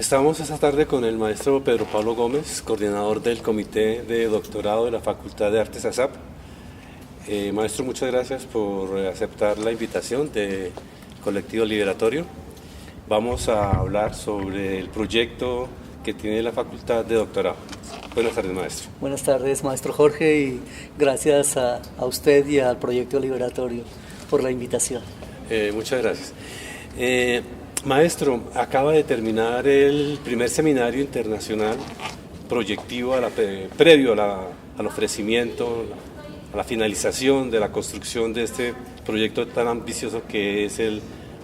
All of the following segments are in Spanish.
Estamos esta tarde con el maestro Pedro Pablo Gómez, coordinador del Comité de Doctorado de la Facultad de Artes ASAP. Maestro, muchas gracias por aceptar la invitación de Colectivo Liberatorio. Vamos a hablar sobre el proyecto que tiene la Facultad de Doctorado. Buenas tardes, maestro. Buenas tardes, maestro Jorge, y gracias a usted y al Proyecto Liberatorio por la invitación. Muchas gracias. Maestro, acaba de terminar el primer seminario internacional proyectivo previo al ofrecimiento, a la finalización de la construcción de este proyecto tan ambicioso que es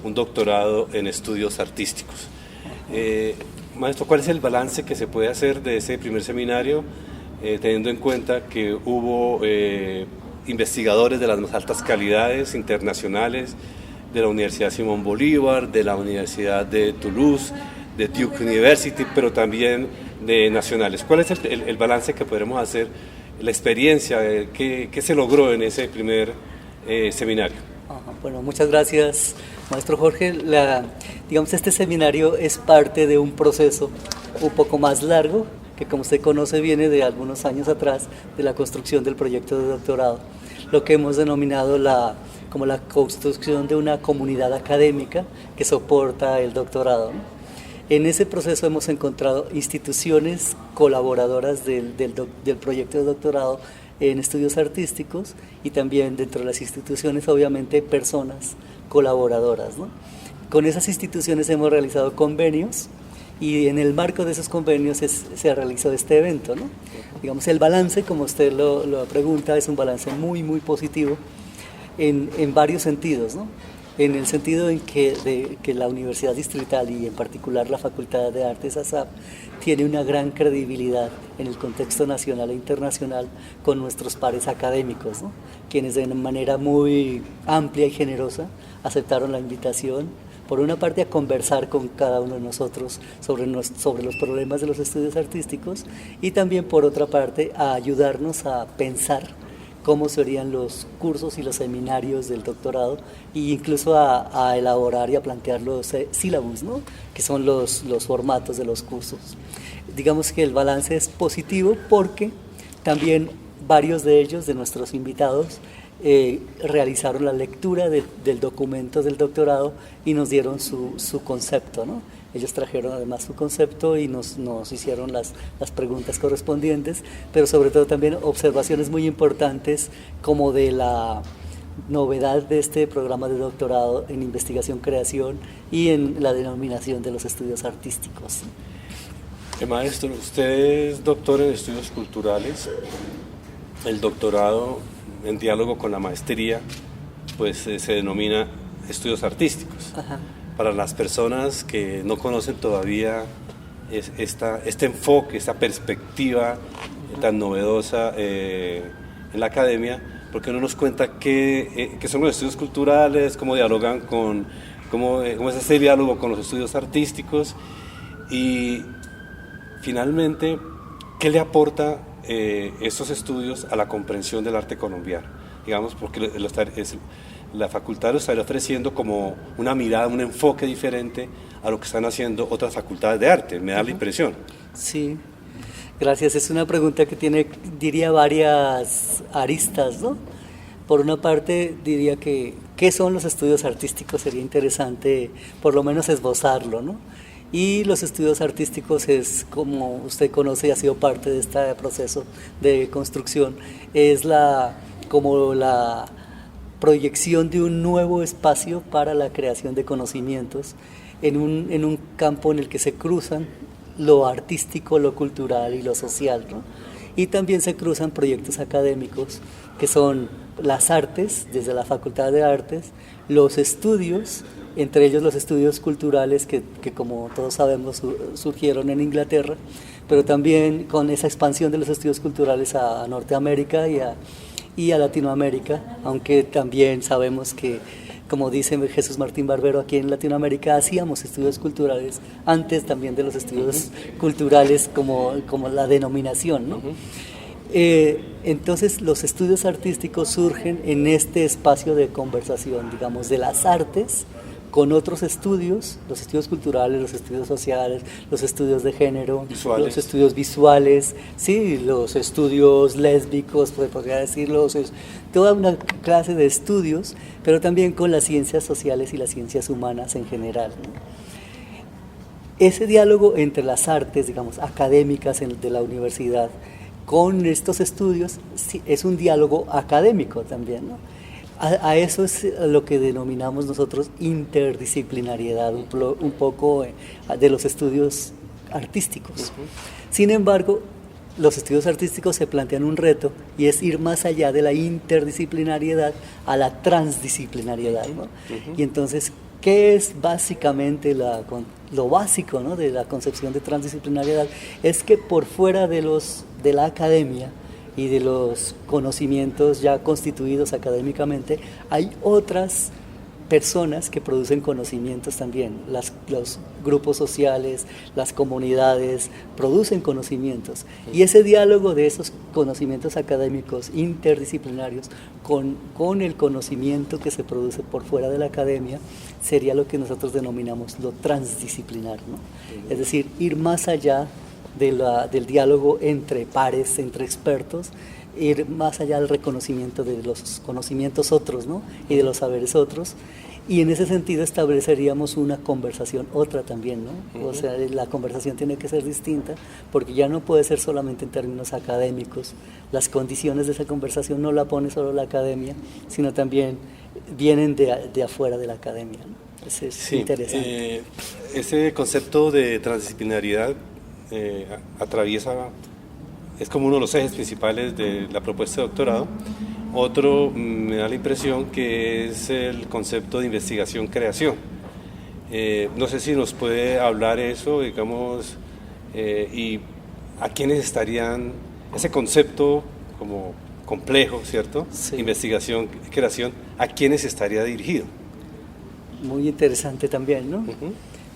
un doctorado en estudios artísticos. Maestro, ¿cuál es el balance que se puede hacer de ese primer seminario, teniendo en cuenta que hubo investigadores de las más altas calidades internacionales, de la Universidad Simón Bolívar, de la Universidad de Toulouse, de Duke University, pero también de nacionales? ¿Cuál es el balance que podremos hacer, la experiencia, qué se logró en ese primer seminario? Bueno, muchas gracias, maestro Jorge. Digamos, este seminario es parte de un proceso un poco más largo, que como usted conoce viene de algunos años atrás, de la construcción del proyecto de doctorado, lo que hemos denominado como la construcción de una comunidad académica que soporta el doctorado, ¿no? En ese proceso hemos encontrado instituciones colaboradoras del proyecto de doctorado en estudios artísticos, y también dentro de las instituciones obviamente personas colaboradoras, ¿no? Con esas instituciones hemos realizado convenios, y en el marco de esos convenios se ha realizado este evento, ¿no? Digamos, el balance, como usted lo pregunta, es un balance muy positivo en varios sentidos, ¿no? En el sentido en que la Universidad Distrital, y en particular la Facultad de Artes ASAP, tiene una gran credibilidad en el contexto nacional e internacional con nuestros pares académicos, ¿no? Quienes de una manera muy amplia y generosa aceptaron la invitación, por una parte, a conversar con cada uno de nosotros sobre los problemas de los estudios artísticos, y también por otra parte a ayudarnos a pensar cómo serían los cursos y los seminarios del doctorado, e incluso a elaborar y a plantear los sílabus, ¿no? Que son los formatos de los cursos. Digamos que el balance es positivo porque también varios de ellos, de nuestros invitados, realizaron la lectura del documento del doctorado y nos dieron su concepto, ¿no? Ellos trajeron además su concepto y nos hicieron las preguntas correspondientes, pero sobre todo también observaciones muy importantes, como de la novedad de este programa de doctorado en investigación-creación y en la denominación de los estudios artísticos. Maestro, usted es doctor en estudios culturales. El doctorado, en diálogo con la maestría, pues se denomina estudios artísticos. Ajá. Para las personas que no conocen todavía este enfoque, esta perspectiva tan novedosa en la academia, ¿por qué no nos cuenta qué son los estudios culturales, cómo dialogan cómo es ese diálogo con los estudios artísticos, y finalmente qué le aporta estos estudios a la comprensión del arte colombiano? Digamos, porque la facultad lo está ofreciendo como una mirada, un enfoque diferente a lo que están haciendo otras facultades de arte, me da la impresión. Sí, gracias. Es una pregunta que tiene, diría, varias aristas, ¿no? Por una parte, diría que ¿qué son los estudios artísticos? Sería interesante por lo menos esbozarlo, ¿no? Y los estudios artísticos es, como usted conoce y ha sido parte de este proceso de construcción, es como la proyección de un nuevo espacio para la creación de conocimientos en un campo en el que se cruzan lo artístico, lo cultural y lo social, ¿no? Y también se cruzan proyectos académicos que son las artes, desde la Facultad de Artes, los estudios, entre ellos los estudios culturales que como todos sabemos surgieron en Inglaterra, pero también con esa expansión de los estudios culturales a Norteamérica y a Latinoamérica, aunque también sabemos que, como dice Jesús Martín Barbero, aquí en Latinoamérica hacíamos estudios culturales antes también de los estudios culturales como la denominación, ¿no? Entonces los estudios artísticos surgen en este espacio de conversación, digamos, de las artes con otros estudios, los estudios culturales, los estudios sociales, los estudios de género, visuales. Los estudios visuales, sí, los estudios lésbicos, podría decirlo, toda una clase de estudios, pero también con las ciencias sociales y las ciencias humanas en general, ¿no? Ese diálogo entre las artes, digamos, académicas de la universidad con estos estudios sí, es un diálogo académico también, ¿no? A eso es lo que denominamos nosotros interdisciplinariedad, un poco de los estudios artísticos. Sin embargo, los estudios artísticos se plantean un reto y es ir más allá de la interdisciplinariedad a la transdisciplinariedad, ¿no? Y entonces, ¿qué es básicamente lo básico, ¿no?, de la concepción de transdisciplinariedad? Es que por fuera de la academia y de los conocimientos ya constituidos académicamente, hay otras personas que producen conocimientos también. Los grupos sociales, las comunidades producen conocimientos. Y ese diálogo de esos conocimientos académicos interdisciplinarios con el conocimiento que se produce por fuera de la academia sería lo que nosotros denominamos lo transdisciplinar, ¿no? Es decir, ir más allá del diálogo entre pares, entre expertos, ir más allá del reconocimiento de los conocimientos otros, ¿no?, y de los saberes otros, y en ese sentido estableceríamos una conversación otra también, ¿no? O sea, la conversación tiene que ser distinta, porque ya no puede ser solamente en términos académicos. Las condiciones de esa conversación no la pone solo la academia, sino también vienen de afuera de la academia, ¿no? Es interesante. Ese concepto de transdisciplinariedad es como uno de los ejes principales de la propuesta de doctorado. Otro me da la impresión que es el concepto de investigación-creación. No sé si nos puede hablar eso, digamos, y a quiénes estarían, ese concepto como complejo, ¿cierto? Sí. Investigación-creación, ¿a quiénes estaría dirigido? Muy interesante también, ¿no?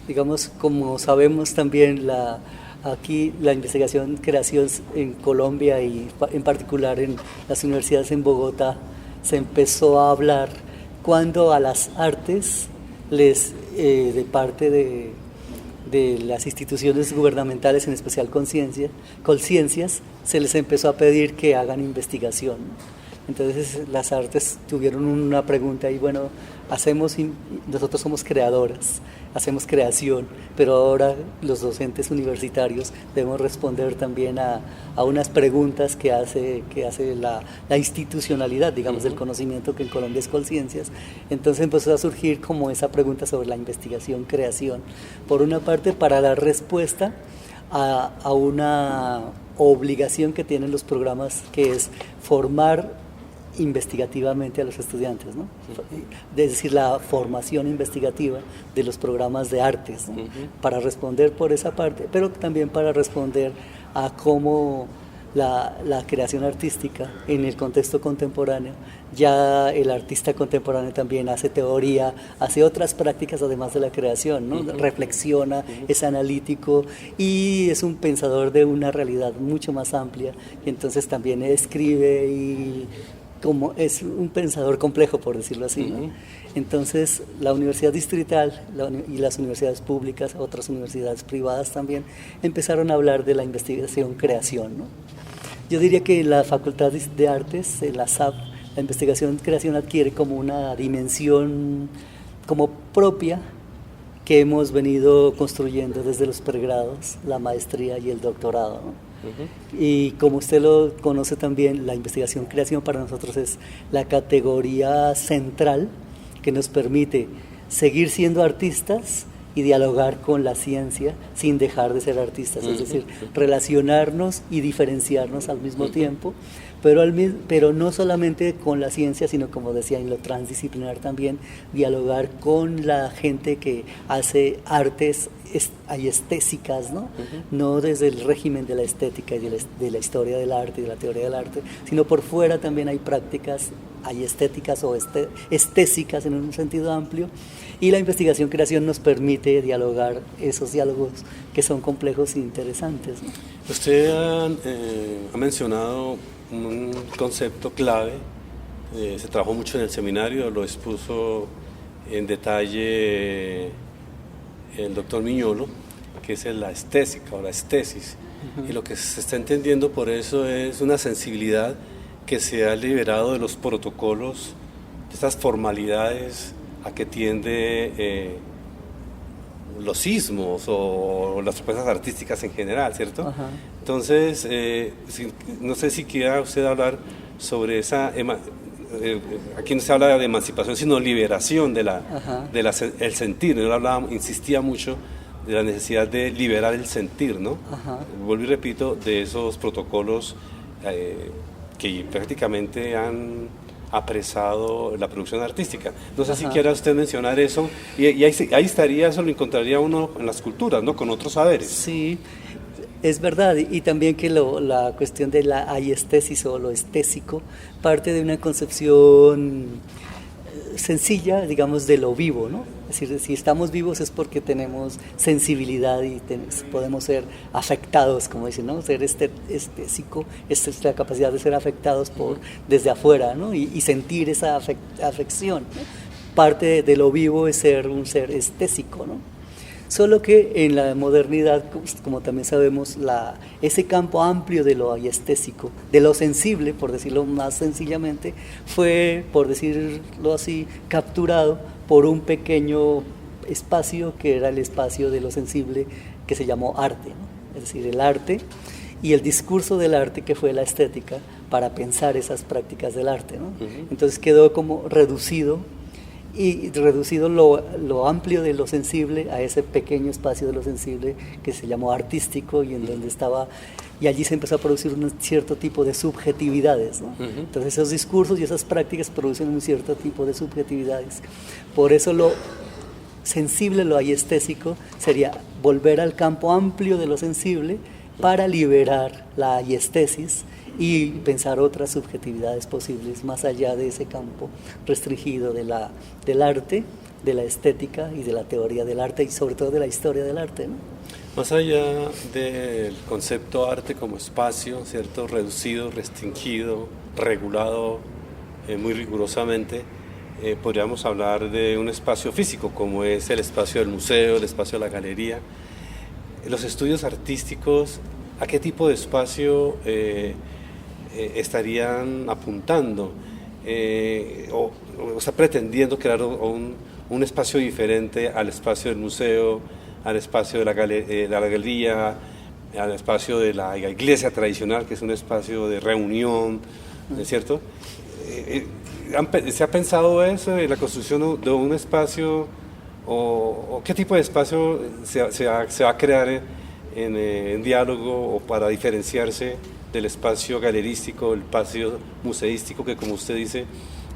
Digamos, como sabemos también, aquí la investigación-creación en Colombia y en particular en las universidades en Bogotá se empezó a hablar cuando a las artes de parte de las instituciones gubernamentales, en especial con ciencias, se les empezó a pedir que hagan investigación. Entonces las artes tuvieron una pregunta y bueno, nosotros somos creadoras, hacemos creación, pero ahora los docentes universitarios debemos responder también a unas preguntas que hace la institucionalidad, digamos, del conocimiento, que en Colombia es Colciencias. Entonces empezó a surgir como esa pregunta sobre la investigación-creación, por una parte para dar respuesta a una obligación que tienen los programas, que es formar investigativamente a los estudiantes, ¿no? Es decir, la formación investigativa de los programas de artes, ¿no? Para responder por esa parte, pero también para responder a cómo la creación artística en el contexto contemporáneo, ya el artista contemporáneo también hace teoría, hace otras prácticas además de la creación, ¿no? Reflexiona, es analítico y es un pensador de una realidad mucho más amplia, y entonces también escribe y como es un pensador complejo, por decirlo así, ¿no? Entonces la universidad distrital y las universidades públicas, otras universidades privadas también, empezaron a hablar de la investigación-creación, ¿no? Yo diría que la Facultad de Artes, la SAP, la investigación-creación adquiere como una dimensión como propia que hemos venido construyendo desde los pregrados, la maestría y el doctorado, ¿no? Y como usted lo conoce también, la investigación-creación para nosotros es la categoría central que nos permite seguir siendo artistas y dialogar con la ciencia sin dejar de ser artistas, es decir, relacionarnos y diferenciarnos al mismo tiempo, pero no solamente con la ciencia, sino, como decía, en lo transdisciplinar también, dialogar con la gente que hace artes estésicas, ¿no? No desde el régimen de la estética y de la historia del arte y de la teoría del arte, sino por fuera también hay prácticas, hay estéticas o estésicas en un sentido amplio, y la investigación-creación nos permite dialogar esos diálogos que son complejos e interesantes, ¿no? Usted ha mencionado un concepto clave, se trabajó mucho en el seminario, lo expuso en detalle el doctor Miñolo, que es la estésica o la estesis. Y lo que se está entendiendo por eso es una sensibilidad que se ha liberado de los protocolos, de estas formalidades a que tiende los ismos o las propuestas artísticas en general, ¿cierto? Ajá. Entonces, no sé si quiera usted hablar sobre esa... aquí no se habla de emancipación, sino liberación de el sentir. Él insistía mucho de la necesidad de liberar el sentir, ¿no? Ajá. Vuelvo y repito, de esos protocolos que prácticamente han apresado la producción artística. No sé si quiera usted mencionar eso, y ahí estaría, eso lo encontraría uno en las culturas, ¿no? Con otros saberes. Sí, es verdad, y también que la cuestión de la aiestesis o lo estésico parte de una concepción sencilla, digamos, de lo vivo, ¿no? Es decir, si estamos vivos es porque tenemos sensibilidad y podemos ser afectados, como dicen, ¿no? Ser estésico es la capacidad de ser afectados desde afuera, ¿no? Y sentir esa afección, ¿no? Parte de lo vivo es ser un ser estésico, ¿no? Solo que en la modernidad, como también sabemos, ese campo amplio de lo aiestésico, de lo sensible, por decirlo más sencillamente, fue, por decirlo así, capturado por un pequeño espacio que era el espacio de lo sensible, que se llamó arte, ¿no? Es decir, el arte y el discurso del arte, que fue la estética, para pensar esas prácticas del arte, ¿no? Entonces quedó como reducido lo amplio de lo sensible a ese pequeño espacio de lo sensible que se llamó artístico, y en donde estaba, y allí se empezó a producir un cierto tipo de subjetividades, ¿no? Entonces esos discursos y esas prácticas producen un cierto tipo de subjetividades. Por eso lo sensible, lo aiestésico, sería volver al campo amplio de lo sensible para liberar la aiestesis y pensar otras subjetividades posibles más allá de ese campo restringido del arte, de la estética y de la teoría del arte, y sobre todo de la historia del arte, ¿no? Más allá del concepto arte como espacio, ¿cierto? Reducido, restringido, regulado muy rigurosamente, podríamos hablar de un espacio físico como es el espacio del museo, el espacio de la galería. Los estudios artísticos, ¿a qué tipo de espacio estarían apuntando o está pretendiendo crear un espacio diferente al espacio del museo, al espacio de la galería, al espacio de la iglesia tradicional, que es un espacio de reunión, ¿no es cierto? ¿Se ha pensado eso en la construcción de un espacio o qué tipo de espacio se va a crear en diálogo o para diferenciarse del espacio galerístico, el espacio museístico, que como usted dice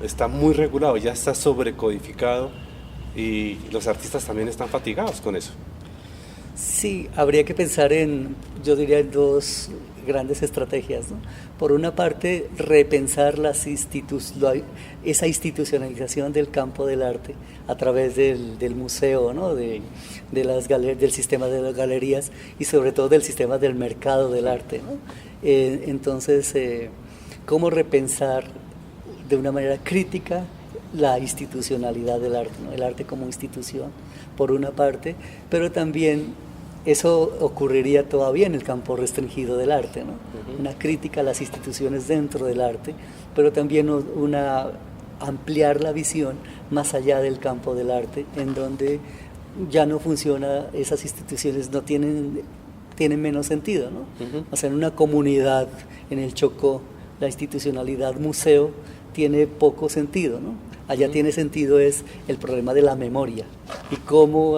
está muy regulado, ya está sobrecodificado, y los artistas también están fatigados con eso? Sí, habría que pensar yo diría, en dos grandes estrategias, ¿no? Por una parte, repensar esa institucionalización del campo del arte a través del museo, ¿no? del sistema de las galerías y sobre todo del sistema del mercado del arte, ¿no? Entonces, ¿cómo repensar de una manera crítica la institucionalidad del arte, ¿no? El arte como institución, por una parte, pero también eso ocurriría todavía en el campo restringido del arte, ¿no? Una crítica a las instituciones dentro del arte, pero también ampliar la visión más allá del campo del arte, en donde ya no funciona, esas instituciones no tienen menos sentido, ¿no? O sea, en una comunidad, en el Chocó, la institucionalidad museo tiene poco sentido, ¿no? Allá tiene sentido es el problema de la memoria y cómo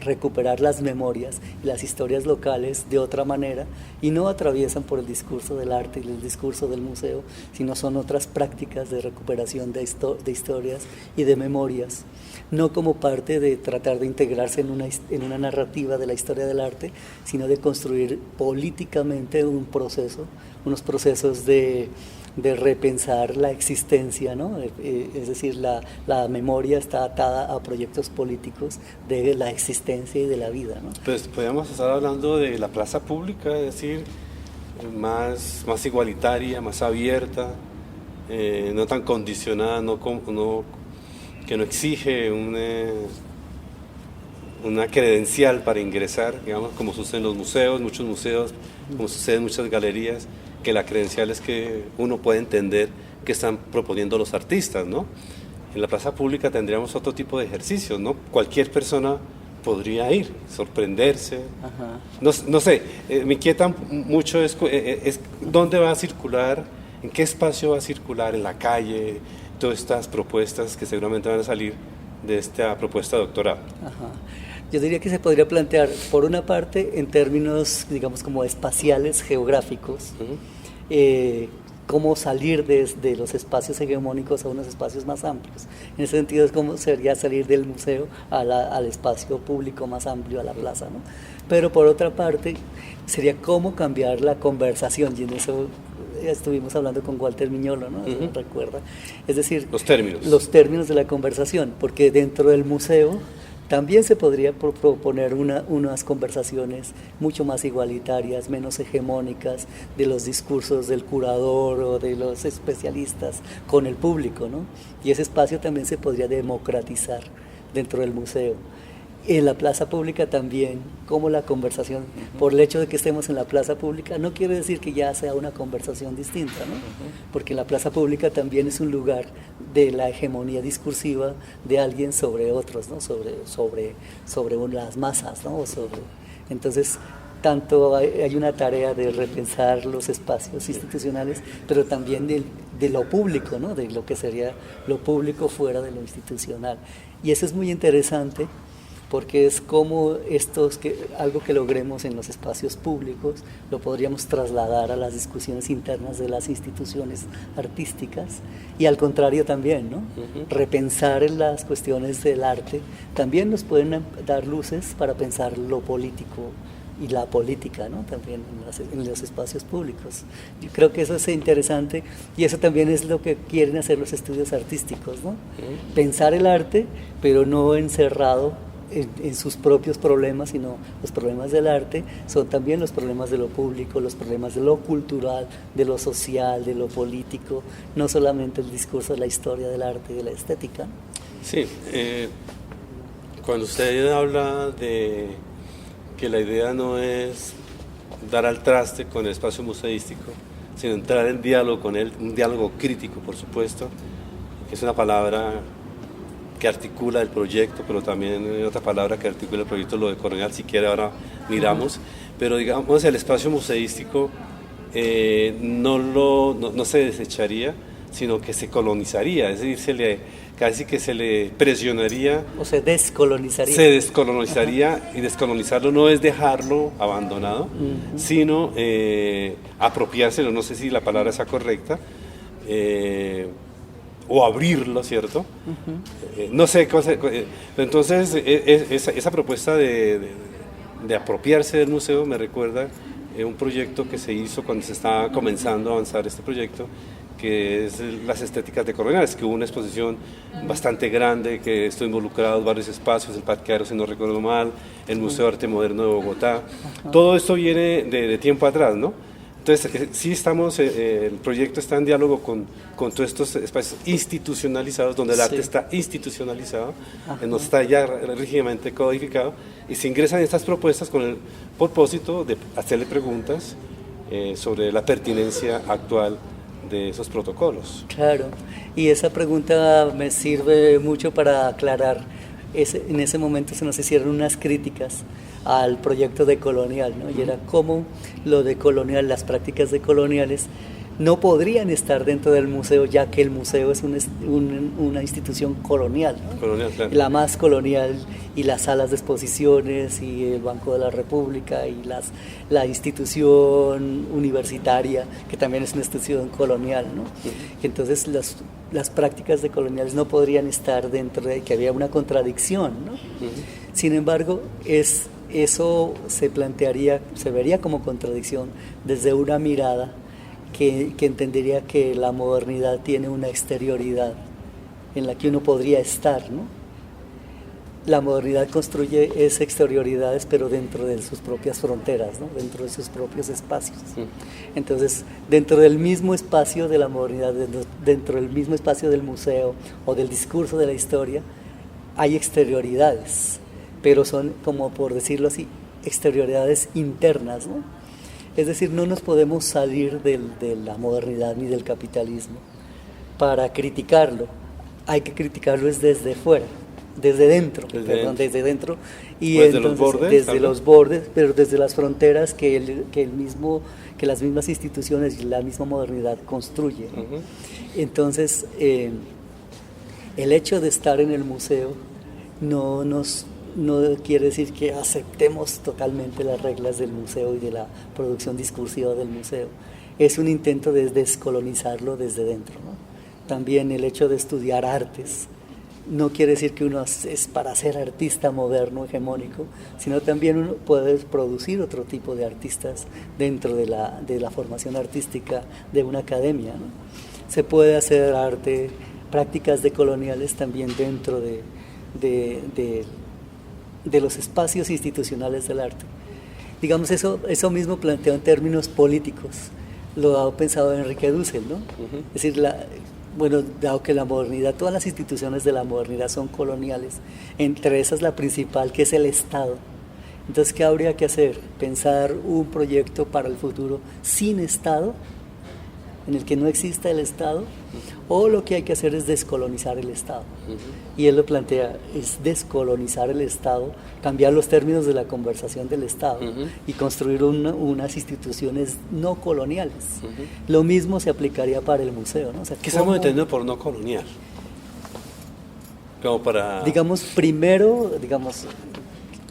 recuperar las memorias y las historias locales de otra manera, y no atraviesan por el discurso del arte y el discurso del museo, sino son otras prácticas de recuperación de historias y de memorias, no como parte de tratar de integrarse en una narrativa de la historia del arte, sino de construir políticamente unos procesos de repensar la existencia, ¿no? Es decir, la memoria está atada a proyectos políticos de la existencia y de la vida, ¿no? Pues podríamos estar hablando de la plaza pública, es decir, más igualitaria, más abierta, no tan condicionada, no que no exige una credencial para ingresar, digamos, como sucede en los museos, muchos museos, como sucede en muchas galerías, que la credencial es que uno puede entender qué están proponiendo los artistas, ¿no? En la plaza pública tendríamos otro tipo de ejercicios, ¿no? Cualquier persona podría ir, sorprenderse. No sé, me inquieta mucho es dónde va a circular, en qué espacio va a circular, en la calle, todas estas propuestas que seguramente van a salir de esta propuesta de doctorado. Yo diría que se podría plantear, por una parte, en términos, digamos, como espaciales, geográficos, cómo salir de los espacios hegemónicos a unos espacios más amplios. En ese sentido es como sería salir del museo al espacio público más amplio, a la plaza, ¿no? Pero por otra parte, sería cómo cambiar la conversación, y en eso estuvimos hablando con Walter Miñolo, ¿no? ¿Recuerda? Es decir, los términos de la conversación, porque dentro del museo también se podría proponer unas conversaciones mucho más igualitarias, menos hegemónicas de los discursos del curador o de los especialistas con el público, ¿no? Y ese espacio también se podría democratizar dentro del museo. En la plaza pública también, como la conversación, por el hecho de que estemos en la plaza pública, no quiere decir que ya sea una conversación distinta, ¿no? Porque la plaza pública también es un lugar de la hegemonía discursiva de alguien sobre otros, ¿no? Sobre las masas, ¿no? Entonces, tanto hay una tarea de repensar los espacios institucionales, pero también de lo público, ¿no? De lo que sería lo público fuera de lo institucional. Y eso es muy interesante, porque es como algo que logremos en los espacios públicos lo podríamos trasladar a las discusiones internas de las instituciones artísticas, y al contrario también, ¿no? Repensar en las cuestiones del arte también nos pueden dar luces para pensar lo político y la política, ¿no? También en los espacios públicos. Yo creo que eso es interesante, y eso también es lo que quieren hacer los estudios artísticos, ¿no? Pensar el arte, pero no encerrado en sus propios problemas, sino los problemas del arte son también los problemas de lo público, los problemas de lo cultural, de lo social, de lo político, no solamente el discurso de la historia del arte y de la estética. Sí, cuando usted habla de que la idea no es dar al traste con el espacio museístico, sino entrar en diálogo con él, un diálogo crítico, por supuesto, que es una palabra que articula el proyecto, pero también hay otra palabra que articula el proyecto, lo de Colonial, si quiere ahora miramos, pero digamos el espacio museístico no se desecharía, sino que se colonizaría, es decir, casi que se le presionaría. O se descolonizaría. Se descolonizaría, y descolonizarlo no es dejarlo abandonado, sino apropiárselo, no sé si la palabra sea correcta, o abrirlo, ¿cierto? No sé, entonces esa propuesta de apropiarse del museo me recuerda un proyecto que se hizo cuando se estaba comenzando a avanzar este proyecto, que es las estéticas decoloniales, que hubo una exposición bastante grande, que estuvo involucrados varios espacios, el Parqueadero, si no recuerdo mal, el Museo de Arte Moderno de Bogotá. Todo esto viene de tiempo atrás, ¿no? Entonces, sí estamos, el proyecto está en diálogo con todos estos espacios institucionalizados, donde el arte está institucionalizado, no está ya rígidamente codificado, y se ingresan estas propuestas con el propósito de hacerle preguntas sobre la pertinencia actual de esos protocolos. Claro, y esa pregunta me sirve mucho para aclarar. En ese momento se nos hicieron unas críticas al proyecto decolonial, ¿no? Y era cómo lo decolonial, las prácticas decoloniales no podrían estar dentro del museo, ya que el museo es una institución colonial, ¿no? Colonial, claro. La más colonial, y las salas de exposiciones y el Banco de la República y la institución universitaria, que también es una institución colonial, ¿no? Entonces las prácticas decoloniales no podrían estar dentro de que había una contradicción, ¿no? Sin embargo, eso se vería como contradicción desde una mirada que entendería que la modernidad tiene una exterioridad en la que uno podría estar, ¿no? la modernidad construye es exterioridades, pero dentro de sus propias fronteras, ¿no? Dentro de sus propios espacios. Entonces, dentro del mismo espacio de la modernidad, dentro del mismo espacio del museo o del discurso de la historia, hay exterioridades, pero son, como por decirlo así, exterioridades internas, ¿no? Es decir, no nos podemos salir de la modernidad ni del capitalismo para criticarlo. Hay que criticarlo desde fuera. Desde dentro, desde dentro y desde entonces, los bordes, desde los bordes, pero desde las fronteras que las mismas instituciones y la misma modernidad construyen. Entonces, el hecho de estar en el museo no quiere decir que aceptemos totalmente las reglas del museo y de la producción discursiva del museo. Es un intento de descolonizarlo desde dentro, ¿no? También el hecho de estudiar artes no quiere decir que uno es para ser artista moderno, hegemónico, sino también uno puede producir otro tipo de artistas dentro de la formación artística de una academia, ¿no? Se puede hacer arte, prácticas decoloniales también dentro de los espacios institucionales del arte. Digamos, eso mismo planteado en términos políticos, lo ha pensado Enrique Dussel, ¿no? Es decir, bueno, dado que la modernidad, todas las instituciones de la modernidad son coloniales, entre esas la principal, que es el Estado. Entonces, ¿qué habría que hacer? Pensar un proyecto para el futuro sin Estado, en el que no exista el Estado, o lo que hay que hacer es descolonizar el Estado. Y él lo plantea, es descolonizar el Estado, cambiar los términos de la conversación del Estado y construir unas instituciones no coloniales. Lo mismo se aplicaría para el museo, ¿no? O sea, ¿qué estamos entendiendo por no colonial? Como para... Digamos, primero,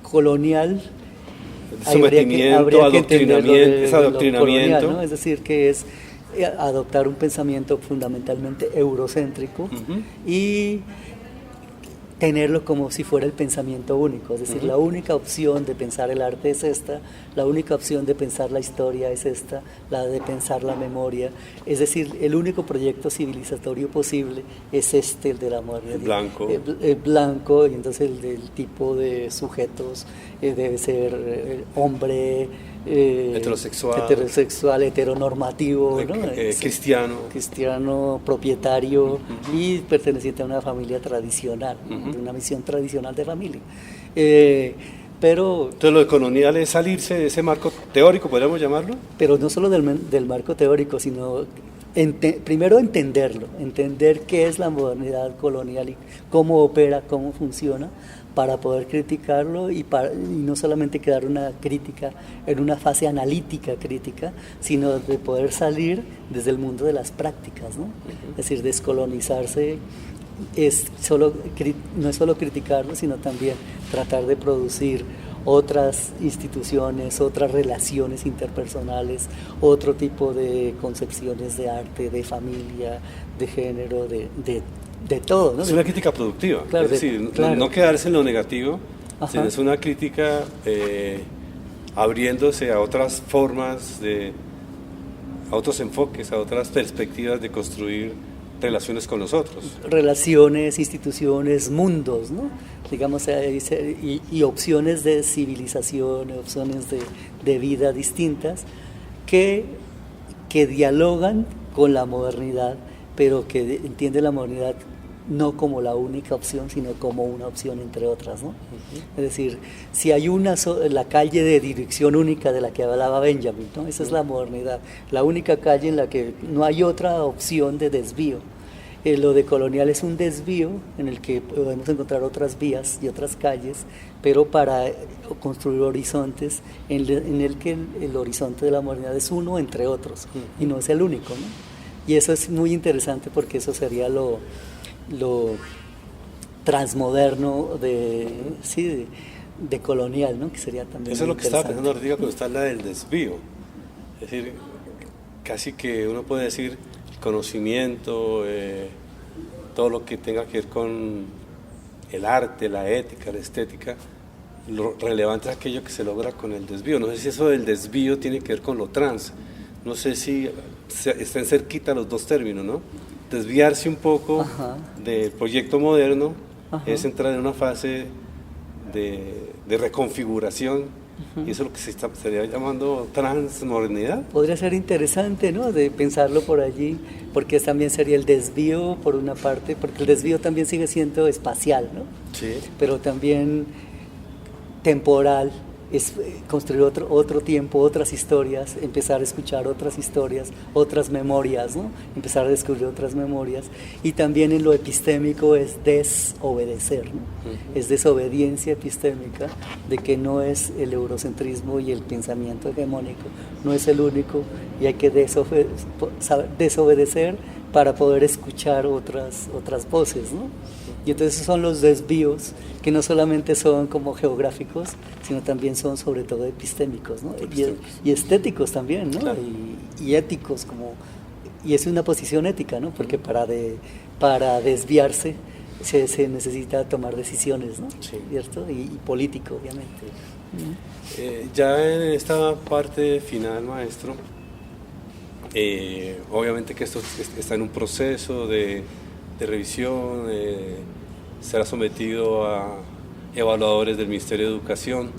colonial... sometimiento, adoctrinamiento, adoctrinamiento. Colonial, ¿no? Es decir, que es adoptar un pensamiento fundamentalmente eurocéntrico y tenerlo como si fuera el pensamiento único, es decir, la única opción de pensar el arte es esta, la única opción de pensar la historia es esta, la de pensar la memoria, es decir, el único proyecto civilizatorio posible es el de la modernidad. Blanco. Blanco, y entonces el tipo de sujetos debe ser hombre, heterosexual, heteronormativo, ¿no? Cristiano, propietario y perteneciente a una familia tradicional, de una misión tradicional de familia. Pero entonces lo de colonial es salirse de ese marco teórico, podríamos llamarlo. Pero no solo del marco teórico, sino primero entender qué es la modernidad colonial y cómo opera, cómo funciona, para poder criticarlo y no solamente quedar una crítica en una fase analítica crítica, sino de poder salir desde el mundo de las prácticas, ¿no? Es decir, descolonizarse no es solo criticarlo, sino también tratar de producir otras instituciones, otras relaciones interpersonales, otro tipo de concepciones de arte, de familia, de género, de todo, ¿no? Es una crítica productiva, claro, es decir, no quedarse en lo negativo, sino es una crítica abriéndose a otras formas, a otros enfoques, a otras perspectivas de construir relaciones con nosotros. Relaciones, instituciones, mundos, ¿no? Digamos, y opciones de civilización, opciones de vida distintas que dialogan con la modernidad, pero que entiende la modernidad no como la única opción, sino como una opción entre otras, ¿no? Es decir, si hay la calle de dirección única de la que hablaba Benjamin, ¿no? Esa es la modernidad, la única calle en la que no hay otra opción de desvío. Lo de colonial es un desvío en el que podemos encontrar otras vías y otras calles, pero para construir horizontes en el que el horizonte de la modernidad es uno entre otros y no es el único, ¿no? Y eso es muy interesante porque eso sería lo transmoderno de colonial, ¿no? Que sería también eso es lo que estaba pensando ahorita cuando está la del desvío, es decir, casi que uno puede decir conocimiento, todo lo que tenga que ver con el arte, la ética, la estética, lo relevante es aquello que se logra con el desvío. No sé si eso del desvío tiene que ver con lo trans, no sé si están cerquita los dos términos, ¿no? Desviarse un poco del proyecto moderno es entrar en una fase de reconfiguración, y eso es lo que se estaría llamando transmodernidad. Podría ser interesante, ¿no?, de pensarlo por allí, porque también sería el desvío por una parte, porque el desvío también sigue siendo espacial, ¿no? Sí. Pero también temporal, es construir otro tiempo, otras historias, empezar a escuchar otras historias, otras memorias, ¿no? Empezar a descubrir otras memorias. Y también en lo epistémico es desobedecer, ¿no? Es desobediencia epistémica, de que no es el eurocentrismo y el pensamiento hegemónico, no es el único, y hay que desobedecer para poder escuchar otras voces, ¿no? Y entonces esos son los desvíos, que no solamente son como geográficos, sino también son sobre todo epistémicos, ¿no? Y estéticos también, ¿no? Claro. Y éticos, y es una posición ética, ¿no? Porque para desviarse se necesita tomar decisiones, ¿no? Sí. ¿Cierto? Y político, obviamente. Ya en esta parte final, maestro, obviamente que esto está en un proceso de revisión, será sometido a evaluadores del Ministerio de Educación,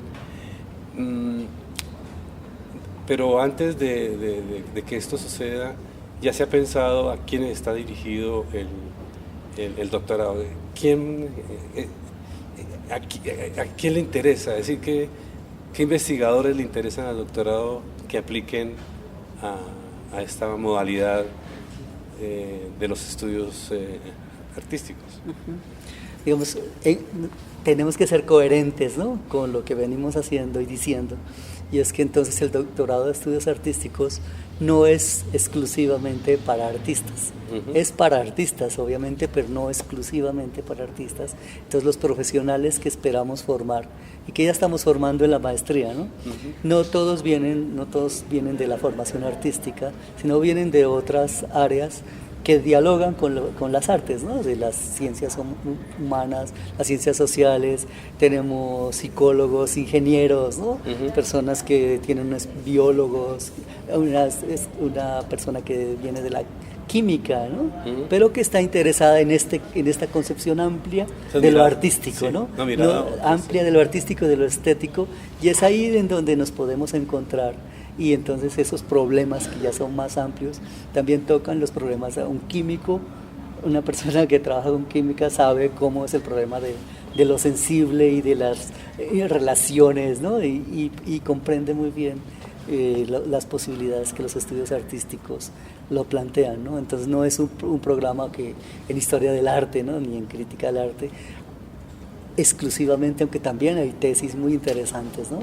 pero antes de que esto suceda, ya se ha pensado a quién está dirigido el doctorado, a quién le interesa, es decir, qué investigadores le interesan al doctorado que apliquen a esta modalidad de los estudios artísticos. Digamos, tenemos que ser coherentes, ¿no?, con lo que venimos haciendo y diciendo, y es que entonces el doctorado de estudios artísticos no es exclusivamente para artistas, es para artistas obviamente, pero no exclusivamente para artistas. Entonces los profesionales que esperamos formar y que ya estamos formando en la maestría, ¿no? No todos vienen de la formación artística, sino vienen de otras áreas que dialogan con las artes, ¿no?, de las ciencias humanas, las ciencias sociales. Tenemos psicólogos, ingenieros, ¿no? Personas que tienen unos biólogos, una persona que viene de la química, ¿no? Pero que está interesada en esta concepción amplia de lo artístico, sí, ¿no? Amplia de lo artístico y de lo estético, y es ahí en donde nos podemos encontrar. Y entonces esos problemas que ya son más amplios también tocan los problemas de un químico. Una persona que trabaja con química sabe cómo es el problema de lo sensible y de las relaciones, ¿no? Y comprende muy bien las posibilidades que los estudios artísticos lo plantean, ¿no? Entonces no es un programa que en historia del arte, ¿no?, ni en crítica del arte exclusivamente, aunque también hay tesis muy interesantes, ¿no?,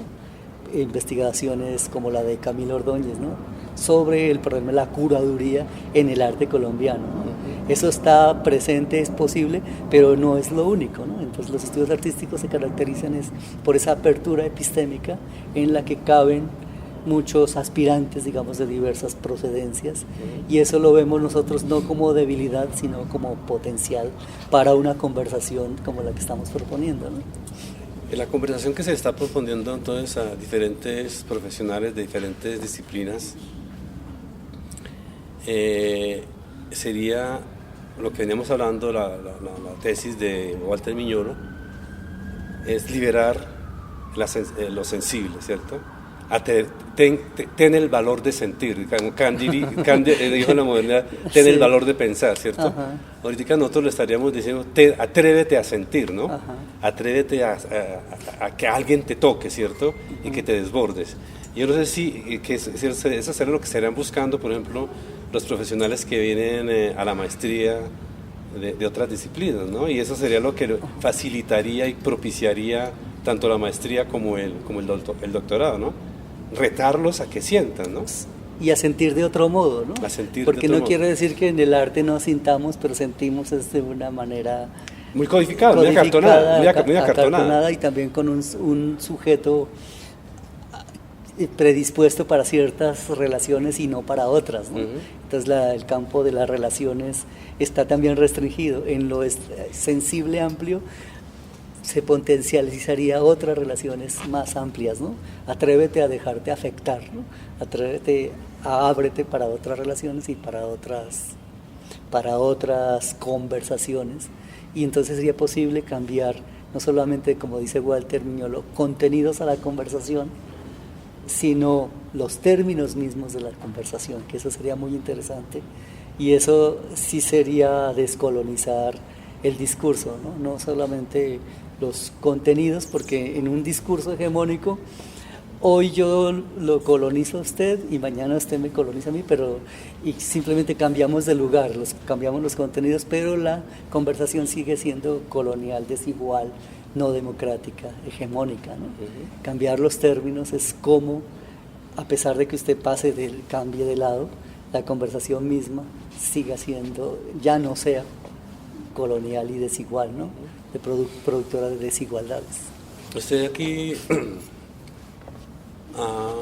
investigaciones como la de Camilo Ordóñez, ¿no?, sobre el problema de la curaduría en el arte colombiano, ¿no? Eso está presente, es posible, pero no es lo único, ¿no? Entonces los estudios artísticos se caracterizan por esa apertura epistémica en la que caben muchos aspirantes, digamos, de diversas procedencias, y eso lo vemos nosotros no como debilidad, sino como potencial para una conversación como la que estamos proponiendo, ¿no? La conversación que se está proponiendo entonces a diferentes profesionales de diferentes disciplinas sería lo que veníamos hablando, la tesis de Walter Miñolo, es liberar lo sensible, ¿cierto? Ten el valor de sentir, como Kant dijo en la modernidad, ten el valor de pensar, ¿cierto? Ajá. Ahorita nosotros le estaríamos diciendo, atrévete a sentir, ¿no? Ajá. Atrévete a que alguien te toque, ¿cierto? Y que te desbordes. Yo no sé si eso será lo que estarían buscando, por ejemplo, los profesionales que vienen a la maestría de otras disciplinas, ¿no? Y eso sería lo que facilitaría y propiciaría tanto la maestría como el doctorado, ¿no? Retarlos a que sientan, ¿no? Y a sentir de otro modo, ¿no? A sentir porque de otro no modo. Quiere decir que en el arte no sintamos, pero sentimos de una manera muy codificada, muy acartonada, y también con un sujeto predispuesto para ciertas relaciones y no para otras, ¿no? Entonces el campo de las relaciones está también restringido. En lo sensible amplio se potencializaría otras relaciones más amplias, ¿no? Atrévete a dejarte afectar, ¿no? Ábrete para otras relaciones y para otras conversaciones, y entonces sería posible cambiar no solamente, como dice Walter Miñolo, contenidos a la conversación, sino los términos mismos de la conversación, que eso sería muy interesante, y eso sí sería descolonizar el discurso, ¿no? No solamente los contenidos, porque en un discurso hegemónico, hoy yo lo colonizo a usted y mañana usted me coloniza a mí, y simplemente cambiamos de lugar, cambiamos los contenidos, pero la conversación sigue siendo colonial, desigual, no democrática, hegemónica, ¿no? Cambiar los términos es como, a pesar de que usted cambie de lado, la conversación misma siga siendo, ya no sea colonial y desigual, ¿no? Productora de desigualdades. Usted aquí ha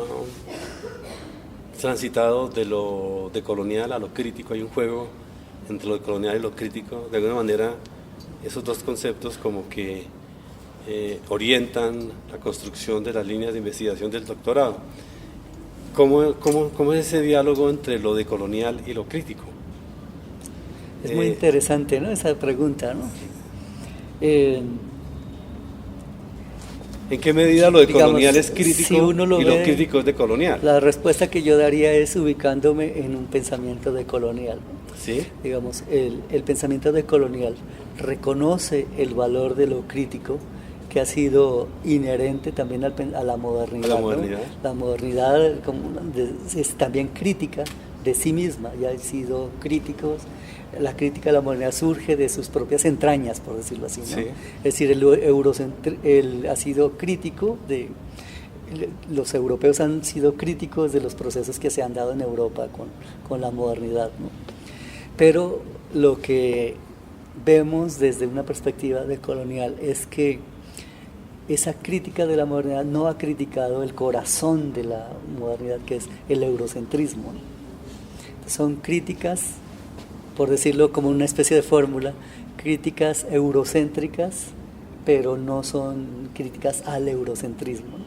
transitado de lo decolonial a lo crítico. Hay un juego entre lo decolonial y lo crítico. De alguna manera, esos dos conceptos como que orientan la construcción de las líneas de investigación del doctorado. ¿Cómo es ese diálogo entre lo decolonial y lo crítico? Es muy interesante, ¿no?, esa pregunta, ¿no? ¿En qué medida lo decolonial es crítico si uno y lo crítico es decolonial? La respuesta que yo daría es ubicándome en un pensamiento decolonial. ¿Sí? Digamos, el pensamiento decolonial reconoce el valor de lo crítico, que ha sido inherente también a la modernidad. ¿A la modernidad? ¿No? La modernidad es también crítica de sí misma, ya han sido críticos. La crítica de la modernidad surge de sus propias entrañas, por decirlo así, ¿no? Sí. Es decir, él ha sido crítico los europeos han sido críticos de los procesos que se han dado en Europa con la modernidad, ¿no? Pero lo que vemos desde una perspectiva decolonial es que esa crítica de la modernidad no ha criticado el corazón de la modernidad, que es el eurocentrismo, ¿no? Son críticas, por decirlo como una especie de fórmula, críticas eurocéntricas, pero no son críticas al eurocentrismo, ¿no?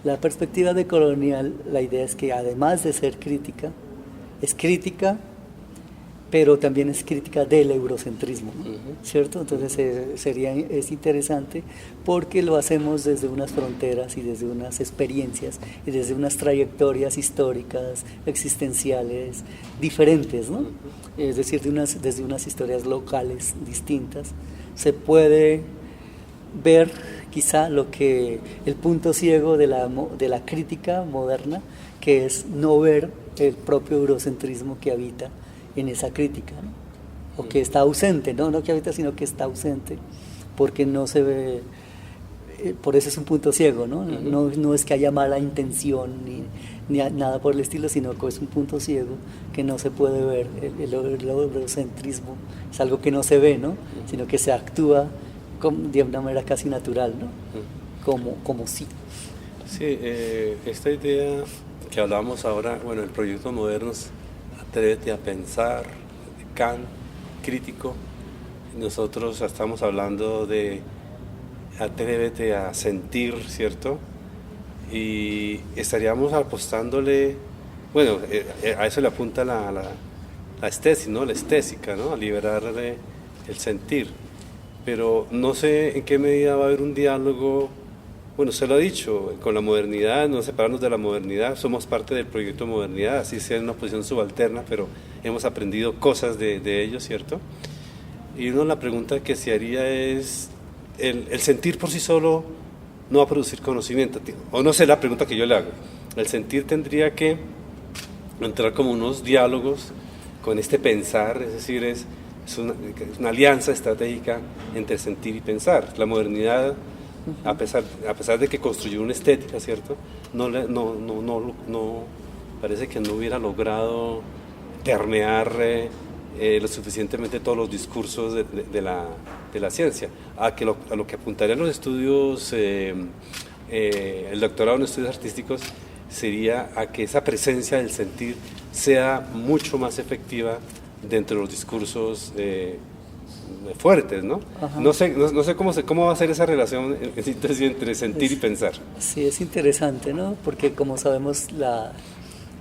La perspectiva decolonial, la idea es que además de ser crítica, es crítica, pero también es crítica del eurocentrismo, ¿no? ¿Cierto? Entonces es interesante porque lo hacemos desde unas fronteras y desde unas experiencias y desde unas trayectorias históricas, existenciales, diferentes, ¿no? Es decir, desde unas historias locales distintas. Se puede ver quizá el punto ciego de la crítica moderna, que es no ver el propio eurocentrismo que habita en esa crítica, ¿no? O que está ausente, no que habita, sino que está ausente, porque no se ve, por eso es un punto ciego, ¿no? No es que haya mala intención ni nada por el estilo, sino que es un punto ciego que no se puede ver. El eurocentrismo es algo que no se ve, ¿no? Sino que se actúa de una manera casi natural, ¿no? Como sí. Sí, esta idea que hablábamos ahora, bueno, el proyecto Modernos, Atrévete a pensar, de Kant, crítico. Nosotros estamos hablando de atrévete a sentir, ¿cierto? Y estaríamos apostándole, bueno, a eso le apunta la estésis, ¿no? La estésica, ¿no? A liberar el sentir. Pero no sé en qué medida va a haber un diálogo. Bueno, usted lo ha dicho, con la modernidad, no separarnos de la modernidad, somos parte del proyecto Modernidad, así sea en una posición subalterna, pero hemos aprendido cosas de ello, ¿cierto? Y la pregunta que se haría es, el sentir por sí solo no va a producir conocimiento, o no sé, la pregunta que yo le hago, el sentir tendría que entrar como unos diálogos con este pensar, es decir, es una alianza estratégica entre sentir y pensar. La modernidad, a pesar de que construyó una estética, ¿cierto? No parece que no hubiera logrado permear lo suficientemente todos los discursos de la ciencia. A lo que apuntarían los estudios, el doctorado en estudios artísticos, sería a que esa presencia del sentir sea mucho más efectiva dentro de los discursos fuertes, ¿no? No sé cómo va a ser esa relación en síntesis entre sentir y pensar. Sí, es interesante, ¿no? Porque como sabemos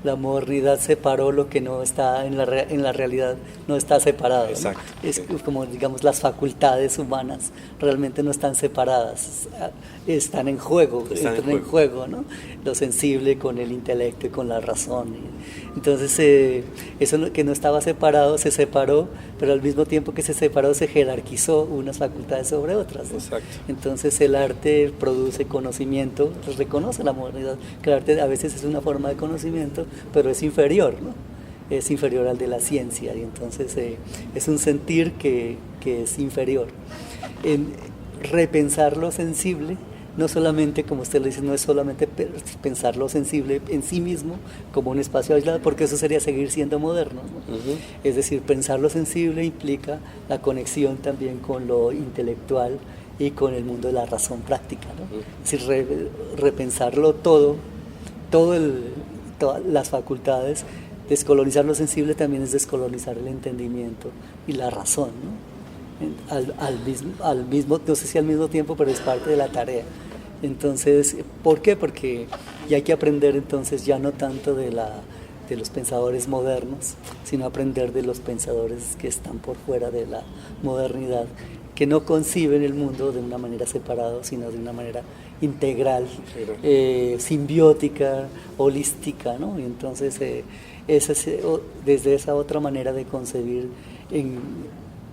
La modernidad separó lo que no está en la realidad, no está separado, ¿no? Exacto. Es Sí. como, digamos, las facultades humanas realmente no están separadas, están en juego, entran en juego, ¿no? Lo sensible con el intelecto y con la razón. Entonces, eso que no estaba separado se separó, pero al mismo tiempo que se separó se jerarquizó unas facultades sobre otras, ¿no? Exacto. Entonces el arte produce conocimiento, pues reconoce la modernidad, que el arte a veces es una forma de conocimiento, pero es inferior, ¿no? Es inferior al de la ciencia, y entonces es un sentir que es inferior. En repensar lo sensible, no solamente, como usted lo dice, no es solamente pensar lo sensible en sí mismo como un espacio aislado, porque eso sería seguir siendo moderno, ¿no? Es decir, pensar lo sensible implica la conexión también con lo intelectual y con el mundo de la razón práctica, ¿no? Es decir, repensarlo todas las facultades. Descolonizar lo sensible también es descolonizar el entendimiento y la razón, ¿no? Al mismo, no sé si al mismo tiempo, pero es parte de la tarea. Entonces, ¿por qué? Porque ya hay que aprender entonces ya no tanto de los pensadores modernos, sino aprender de los pensadores que están por fuera de la modernidad, que no conciben el mundo de una manera separada, sino de una manera integral, simbiótica, holística, ¿no? Y entonces, desde esa otra manera de concebir en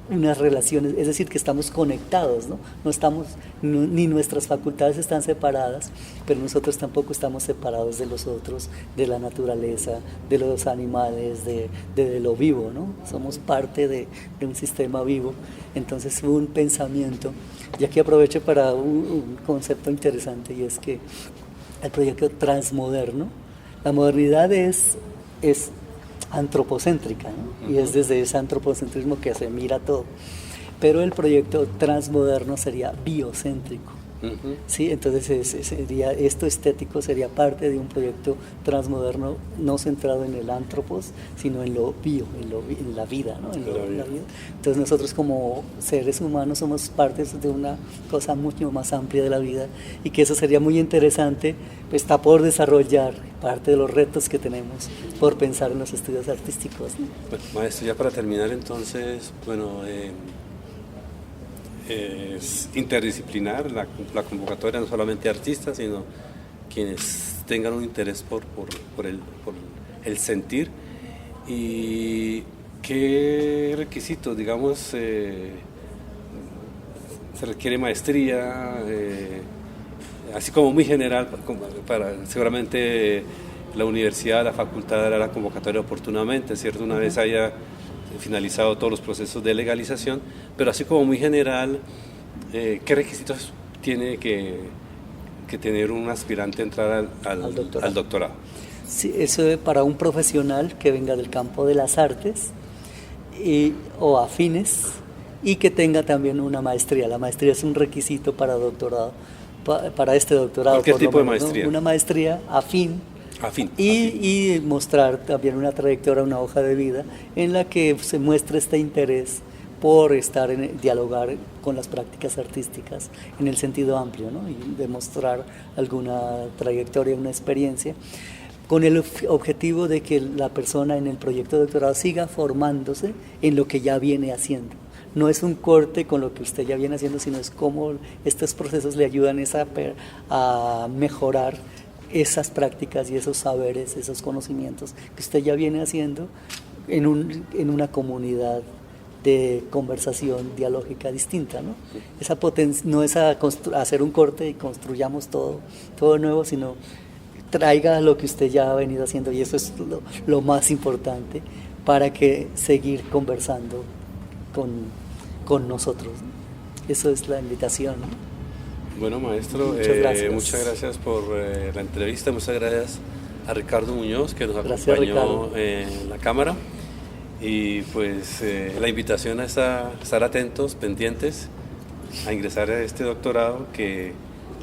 unas relaciones, es decir, que estamos conectados, ¿no? Ni nuestras facultades están separadas, pero nosotros tampoco estamos separados de los otros, de la naturaleza, de los animales, de lo vivo, ¿no? Somos parte de un sistema vivo. Entonces, un pensamiento, y aquí aprovecho para un concepto interesante, y es que el proyecto transmoderno, la modernidad es antropocéntrica, ¿no? Y es desde ese antropocentrismo que se mira todo. Pero el proyecto transmoderno sería biocéntrico. ¿Sí? Entonces esto estético sería parte de un proyecto transmoderno no centrado en el antropos, sino en lo bio, en la vida, ¿no? La vida. Entonces nosotros como seres humanos somos partes de una cosa mucho más amplia de la vida, y que eso sería muy interesante, pues está por desarrollar, parte de los retos que tenemos por pensar en los estudios artísticos, ¿no? Bueno, maestro, ya para terminar entonces, bueno, es interdisciplinar la convocatoria, no solamente artistas, sino quienes tengan un interés por el sentir. ¿Y qué requisitos, digamos, se requiere maestría, así como muy general, para seguramente la universidad, la facultad hará la convocatoria oportunamente, ¿cierto? Una vez haya finalizado todos los procesos de legalización, pero así como muy general, ¿qué requisitos tiene que tener un aspirante a entrar al doctorado? Sí, eso para un profesional que venga del campo de las artes o afines, y que tenga también una maestría. La maestría es un requisito para doctorado, para este doctorado. ¿Qué tipo de maestría? ¿No? Una maestría afín. Y mostrar también una trayectoria, una hoja de vida en la que se muestre este interés por dialogar con las prácticas artísticas en el sentido amplio, ¿no? Y demostrar alguna trayectoria, una experiencia, con el objetivo de que la persona en el proyecto de doctorado siga formándose en lo que ya viene haciendo. No es un corte con lo que usted ya viene haciendo, sino es cómo estos procesos le ayudan a mejorar esas prácticas y esos saberes, esos conocimientos que usted ya viene haciendo en una comunidad de conversación dialógica distinta, ¿no? Esa no es hacer un corte y construyamos todo nuevo, sino traiga lo que usted ya ha venido haciendo, y eso es lo más importante para que seguir conversando con nosotros, ¿no? Eso es la invitación, ¿no? Bueno, maestro, muchas gracias por la entrevista, muchas gracias a Ricardo Muñoz, que nos acompañó en la cámara, y pues la invitación a estar atentos, pendientes, a ingresar a este doctorado, que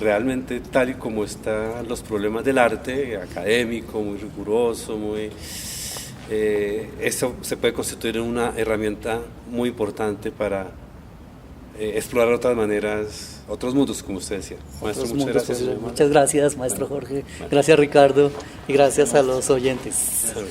realmente, tal y como están los problemas del arte, académico, muy riguroso, eso se puede constituir en una herramienta muy importante para explorar otras maneras, otros mundos, como usted decía. Maestro, Otros muchas mundos gracias. posibles. Muchas gracias, maestro Jorge. Gracias, Ricardo. Y gracias a los oyentes. Bueno.